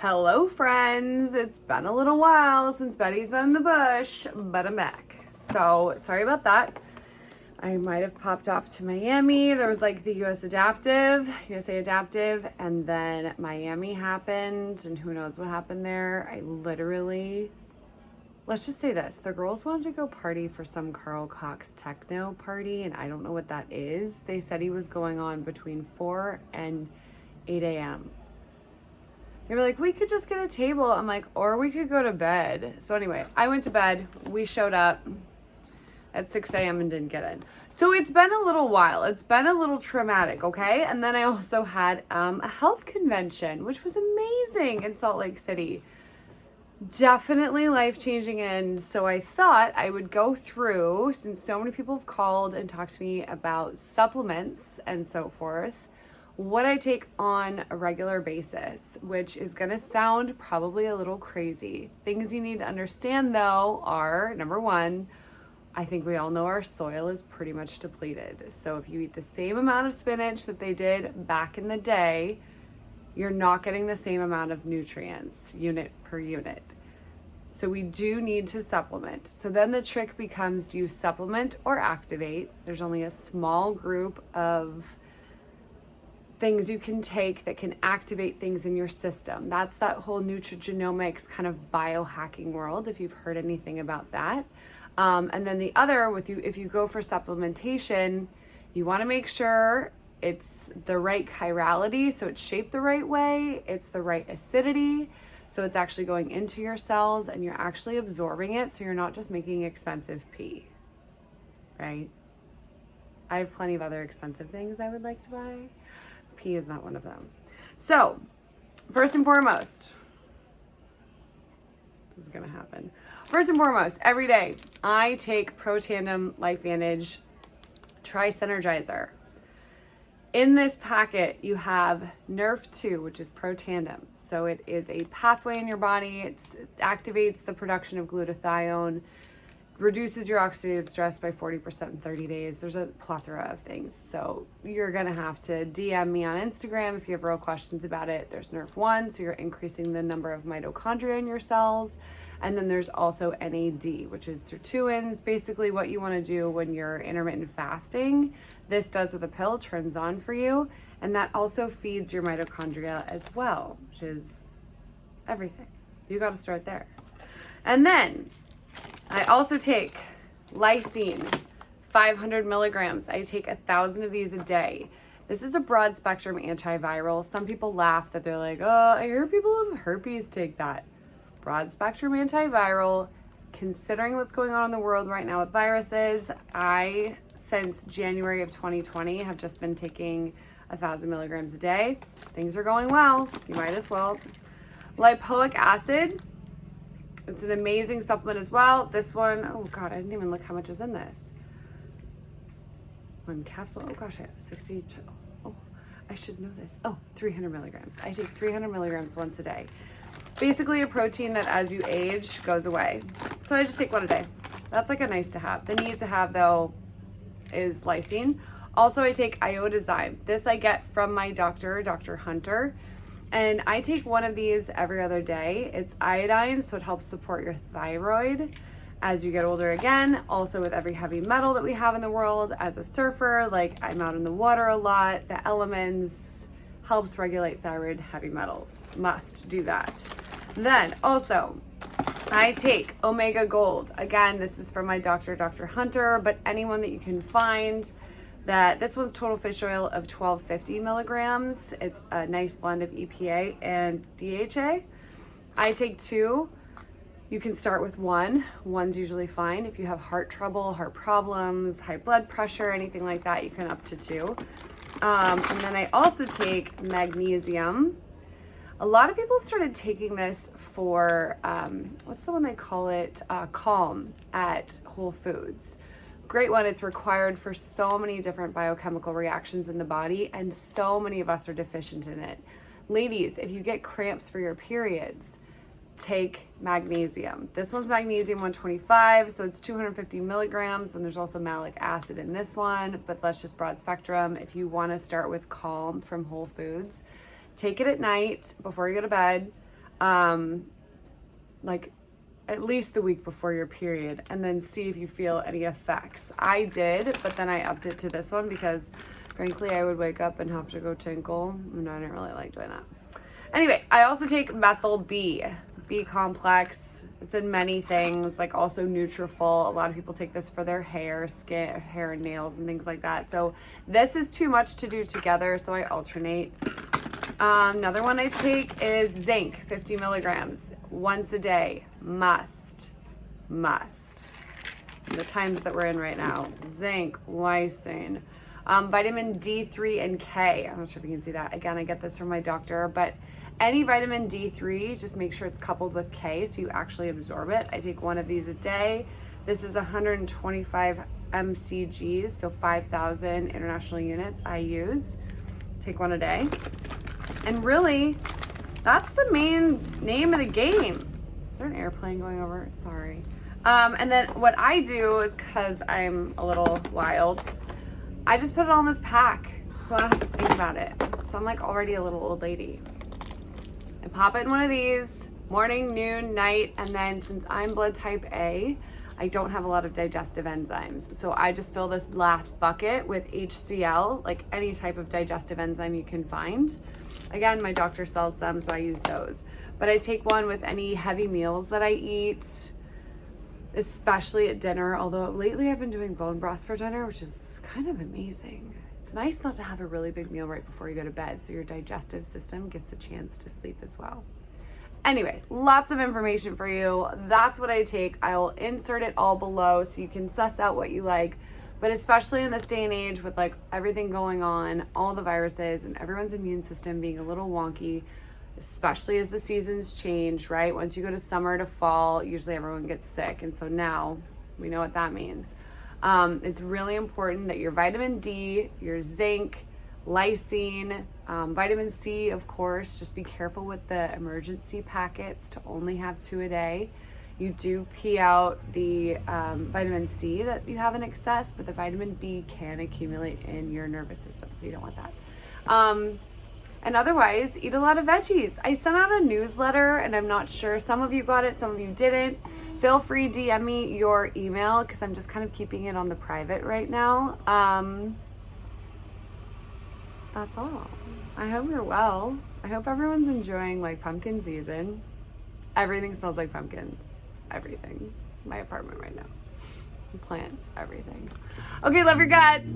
Hello friends, it's been a little while since Betty's been in the bush, but I'm back. So sorry about that. I might have popped off to Miami. There was like the USA Adaptive, and then Miami happened, and who knows what happened there. Let's just say this. The girls wanted to go party for some Carl Cox techno party, and I don't know what that is. They said he was going on between 4 and 8 a.m. They were like, we could just get a table. I'm like, or we could go to bed. So anyway, I went to bed. We showed up at 6 a.m. and didn't get in. So it's been a little while. It's been a little traumatic, okay? And then I also had a health convention, which was amazing in Salt Lake City. Definitely life-changing. And so I thought I would go through, since so many people have called and talked to me about supplements and so forth, what I take on a regular basis, which is going to sound probably a little crazy. Things you need to understand though are, number one, I think we all know our soil is pretty much depleted. So if you eat the same amount of spinach that they did back in the day, you're not getting the same amount of nutrients unit per unit. So we do need to supplement. So then the trick becomes, do you supplement or activate? There's only a small group of things you can take that can activate things in your system. That's that whole nutrigenomics kind of biohacking world, if you've heard anything about that. And then the other, if you go for supplementation, you want to make sure it's the right chirality, so it's shaped the right way, it's the right acidity, so it's actually going into your cells and you're actually absorbing it, so you're not just making expensive pee, right? I have plenty of other expensive things I would like to buy. Pee is not one of them. So, first and foremost, this is gonna happen. First and foremost, every day, I take Pro Tandem LifeVantage Tri-Synergizer. In this packet, you have Nerf 2, which is Pro Tandem. So it is a pathway in your body. It activates the production of glutathione, reduces your oxidative stress by 40% in 30 days. There's a plethora of things. So you're going to have to DM me on Instagram if you have real questions about it. There's Nerf 1, so you're increasing the number of mitochondria in your cells. And then there's also NAD, which is sirtuins, basically what you want to do when you're intermittent fasting. This does with a pill, turns on for you. And that also feeds your mitochondria as well, which is everything. You got to start there. And then I also take lysine, 500 milligrams. I take 1,000 of these a day. This is a broad spectrum antiviral. Some people laugh that they're like, oh, I hear people with herpes take that. Broad spectrum antiviral. Considering what's going on in the world right now with viruses, I, since January of 2020, have just been taking 1,000 milligrams a day. Things are going well. You might as well. Lipoic acid. It's an amazing supplement as well. This one, oh God, I didn't even look how much is in this. One capsule, oh gosh, I have 60, oh, I should know this. Oh, 300 milligrams. I take 300 milligrams once a day. Basically a protein that as you age goes away. So I just take one a day. That's like a nice to have. The need to have though is lysine. Also I take iodozyme. This I get from my doctor, Dr. Hunter. And I take one of these every other day. It's iodine, so it helps support your thyroid as you get older again. Also with every heavy metal that we have in the world, as a surfer, like I'm out in the water a lot, the elements helps regulate thyroid heavy metals. Must do that. Then also, I take Omega Gold. Again, this is from my doctor, Dr. Hunter, but anyone that you can find. This one's total fish oil of 1250 milligrams. It's a nice blend of EPA and DHA. I take 2. You can start with 1. 1's usually fine. If you have heart trouble, heart problems, high blood pressure, anything like that, you can up to 2. And then I also take magnesium. A lot of people have started taking this for, what's the one they call it? Calm at Whole Foods. Great one. It's required for so many different biochemical reactions in the body, and so many of us are deficient in it. Ladies, if you get cramps for your periods, take magnesium. This one's magnesium 125, so it's 250 milligrams, and there's also malic acid in this one, but that's just broad spectrum. If you want to start with Calm from Whole Foods, take it at night before you go to bed. like at least the week before your period, and then see if you feel any effects. I did, but then I upped it to this one because frankly I would wake up and have to go tinkle, and I didn't really like doing that. Anyway, I also take methyl B complex. It's in many things, like also Nutrafol. A lot of people take this for their hair, skin, hair and nails and things like that. So this is too much to do together, so I alternate. Another one I take is zinc, 50 milligrams, once a day, must. The times that we're in right now, zinc, lysine, vitamin D3 and K. I'm not sure if you can see that. Again, I get this from my doctor, but any vitamin D3, just make sure it's coupled with K so you actually absorb it. I take one of these a day. This is 125 mcgs, so 5,000 international units I use. Take one a day. And really, that's the main name of the game. Is there an airplane going over? Sorry. And then what I do is, because I'm a little wild, I just put it all in this pack so I don't have to think about it. So I'm like already a little old lady. I pop it in one of these, morning, noon, night, and then since I'm blood type A, I don't have a lot of digestive enzymes. So I just fill this last bucket with HCl, like any type of digestive enzyme you can find. Again, my doctor sells them, so I use those. But I take one with any heavy meals that I eat, especially at dinner, although lately I've been doing bone broth for dinner, which is kind of amazing. It's nice not to have a really big meal right before you go to bed, so your digestive system gets a chance to sleep as well. Anyway, lots of information for you. That's what I take. I will insert it all below so you can suss out what you like. But especially in this day and age with like everything going on, all the viruses and everyone's immune system being a little wonky, especially as the seasons change, right? Once you go to summer to fall, usually everyone gets sick. And so now we know what that means. It's really important that your vitamin D, your zinc, lysine, vitamin C, of course, just be careful with the emergency packets to only have 2 a day. You do pee out the vitamin C that you have in excess, but the vitamin B can accumulate in your nervous system, so you don't want that. And otherwise, eat a lot of veggies. I sent out a newsletter, and I'm not sure, some of you got it, some of you didn't. Feel free, DM me your email, because I'm just kind of keeping it on the private right now. That's all. I hope you're well. I hope everyone's enjoying like pumpkin season. Everything smells like pumpkins. Everything. My apartment right now. Plants, everything. Okay, love your guts.